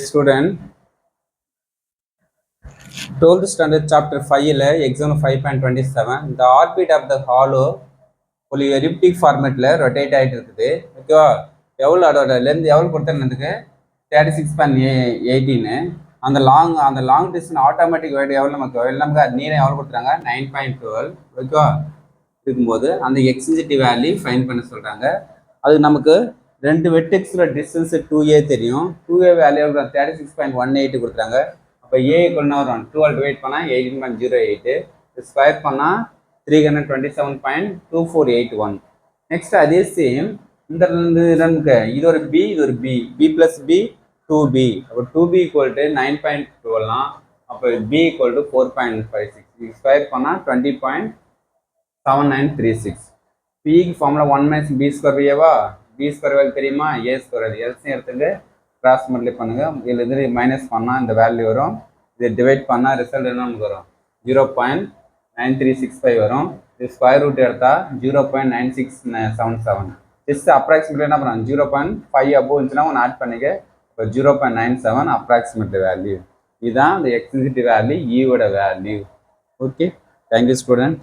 Student, 12th standard chapter 5 exam 5.27 the orbit of the hollow ஒரு elliptic ஃபார்மேட்ல rotate ஆகிட்டு இருக்குது. ஓகேவா? எவ்வளோ அதோட லென்த் எவ்வளோ கொடுத்துருந்ததுக்கு 36.18. அந்த லாங் டிஸ்டன்ஸ் ஆட்டோமேட்டிக் வைடு எவ்வளோ நமக்கு நீளம் எவ்வளோ கொடுத்துறாங்க 9.12. ஓகேவா? இருக்கும்போது அந்த எக்ஸ்டென்சிட்டி வேல்யூ ஃபைன் பண்ண சொல்கிறாங்க. அது நமக்கு ரெண்டு வெர்டெக்ஸோட டிஸ்டன்ஸ் 2a தெரியும். 2a வேல்யூ 36.18 கொடுத்துறாங்க. அப்போ ஏ ஈக்குவல்னா வரும் 12 டிவைட் பண்ணால் 18.08, ஸ்கொயர் பண்ணால் 327.2481. நெக்ஸ்ட் அதே சேம் இந்த நமக்கு இது ஒரு பி, இது ஒரு B, B plus B 2b. அப்போ 2b ஈக்குவல் டு 9.12. அப்போ பி ஈக்குவல் டு 4.56, ஸ்கொயர் பண்ணால் 20.7936. பிக்கு ஃபார்முலா 1 மைனஸ் பி ஸ்கொயர் ஏவா, பி ஸ்கொயர் வேல்யூ தெரியுமா, ஏ ஸ்கொயர் எல்சியம் எடுத்துட்டு கிராஸ் மல்டிப்ளை பண்ணுங்க. இதில் இது மைனஸ் பண்ணால் இந்த வேல்யூ வரும், இதை டிவைட் பண்ணால் ரிசல்ட் என்ன நமக்கு வரும் 0.9365 வரும். இது ஸ்கொயர் ரூட் எடுத்தால் 0.9677. ஜஸ்ட் அப்ராக்சிமேட்லி என்ன பண்ணுறாங்க 0.5 அபோவ் இருந்துச்சுன்னா ஒன்று ஆட் பண்ணிக்க. இப்போ 0.97 அப்ராக்சிமேட் வேல்யூ. இதுதான் இந்த எக்ஸ்டென்சிட்டி வேல்யூ ஈவோட வேல்யூ. Okay, thank you student.